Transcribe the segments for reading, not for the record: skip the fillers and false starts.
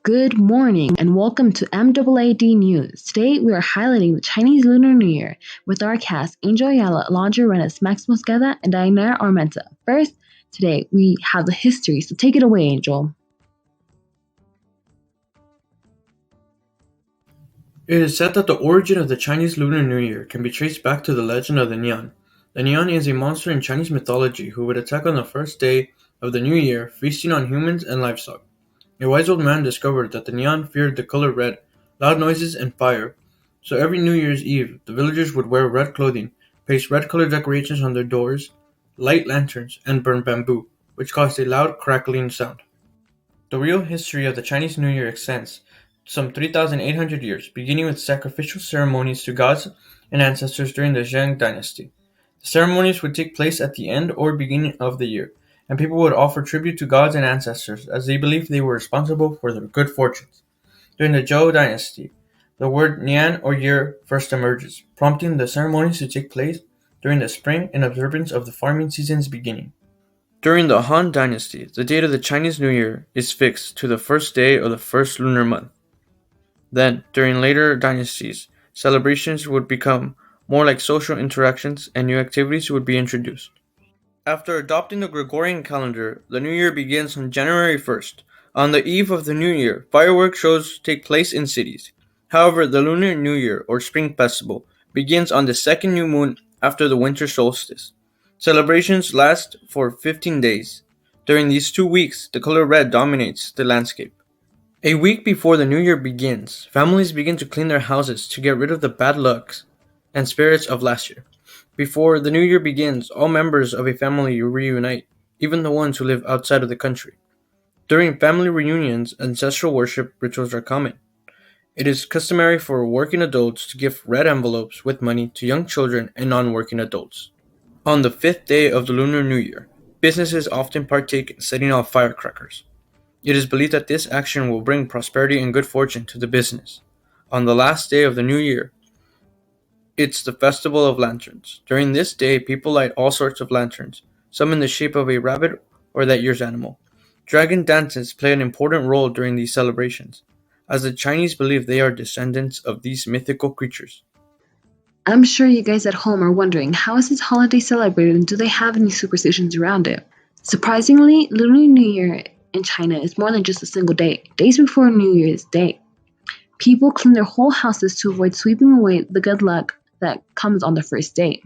Good morning and welcome to MAAD News. Today we are highlighting the Chinese Lunar New Year with our cast Angel Ayala, Alondra Rennes, Max Mosqueda, and Diana Armenta. First, today we have the history, so take it away, Angel. It is said that the origin of the Chinese Lunar New Year can be traced back to the legend of the Nian. The Nian is a monster in Chinese mythology who would attack on the first day of the new year, feasting on humans and livestock. A wise old man discovered that the Nian feared the color red, loud noises, and fire. So every New Year's Eve, the villagers would wear red clothing, paste red-colored decorations on their doors, light lanterns, and burn bamboo, which caused a loud crackling sound. The real history of the Chinese New Year extends some 3,800 years, beginning with sacrificial ceremonies to gods and ancestors during the Zheng dynasty. The ceremonies would take place at the end or beginning of the year, and people would offer tribute to gods and ancestors as they believed they were responsible for their good fortunes. During the Zhou dynasty, the word Nian or year first emerges, prompting the ceremonies to take place during the spring in observance of the farming season's beginning. During the Han Dynasty, the date of the Chinese New Year is fixed to the first day of the first lunar month. Then, during later dynasties, celebrations would become more like social interactions and new activities would be introduced. After adopting the Gregorian calendar, the New Year begins on January 1st. On the eve of the New Year, fireworks shows take place in cities. However, the Lunar New Year, or Spring Festival, begins on the second new moon after the winter solstice. Celebrations last for 15 days. During these 2 weeks, the color red dominates the landscape. A week before the new year begins, families begin to clean their houses to get rid of the bad lucks and spirits of last year. Before the new year begins, all members of a family reunite, even the ones who live outside of the country. During family reunions, ancestral worship rituals are common. It is customary for working adults to give red envelopes with money to young children and non-working adults. On the 5th day of the Lunar New Year, businesses often partake in setting off firecrackers. It is believed that this action will bring prosperity and good fortune to the business. On the last day of the new year, it's the Festival of Lanterns. During this day, people light all sorts of lanterns, some in the shape of a rabbit or that year's animal. Dragon dances play an important role during these celebrations, as the Chinese believe they are descendants of these mythical creatures. I'm sure you guys at home are wondering, how is this holiday celebrated and do they have any superstitions around it? Surprisingly, Lunar New Year in China is more than just a single day. Days before New Year's Day, people clean their whole houses to avoid sweeping away the good luck that comes on the first day.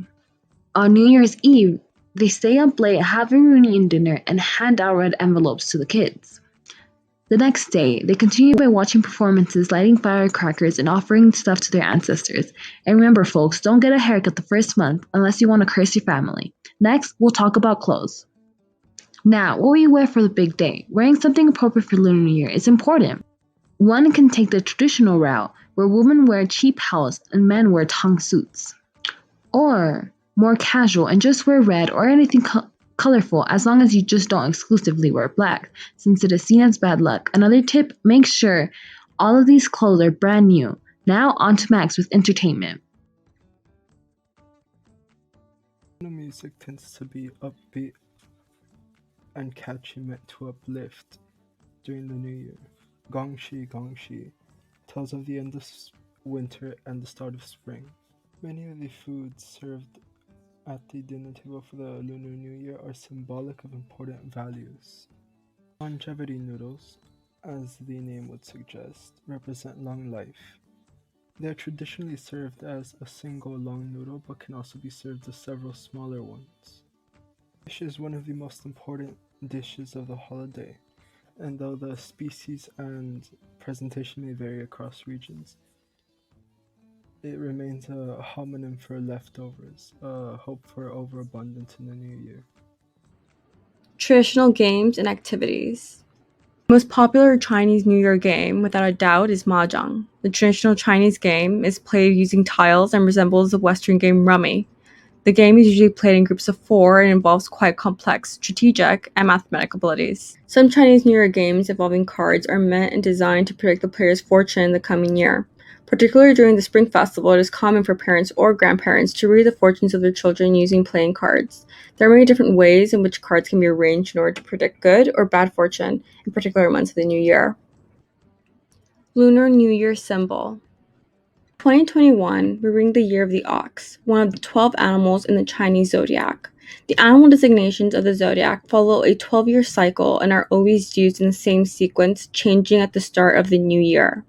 On New Year's Eve, they stay up late, have a reunion dinner, and hand out red envelopes to the kids. The next day, they continue by watching performances, lighting firecrackers, and offering stuff to their ancestors. And remember, folks, don't get a haircut the first month unless you want to curse your family. Next, we'll talk about clothes. Now, what will you wear for the big day? Wearing something appropriate for Lunar New Year is important. One can take the traditional route, where women wear cheap hals and men wear tong suits. Or more casual and just wear red or anything colorful, as long as you just don't exclusively wear black, since it is seen as bad luck. Another tip, make sure all of these clothes are brand new. Now on to Max with entertainment. The music tends to be upbeat and catchy, meant to uplift during the new year. Gongxi Gongxi tells of the end of winter and the start of spring. Many of the foods served at the dinner table for the Lunar New Year are symbolic of important values. Longevity noodles, as the name would suggest, represent long life. They are traditionally served as a single long noodle, but can also be served as several smaller ones. Fish is one of the most important dishes of the holiday, and though the species and presentation may vary across regions, it remains a homonym for leftovers, a hope for overabundance in the new year. Traditional games and activities. The most popular Chinese New Year game, without a doubt, is Mahjong. The traditional Chinese game is played using tiles and resembles the Western game Rummy. The game is usually played in groups of 4 and involves quite complex strategic and mathematical abilities. Some Chinese New Year games involving cards are meant and designed to predict the player's fortune in the coming year. Particularly during the Spring Festival, it is common for parents or grandparents to read the fortunes of their children using playing cards. There are many different ways in which cards can be arranged in order to predict good or bad fortune in particular months of the new year. Lunar New Year symbol. 2021, we ring the year of the ox, one of the 12 animals in the Chinese zodiac. The animal designations of the zodiac follow a 12-year cycle and are always used in the same sequence, changing at the start of the new year.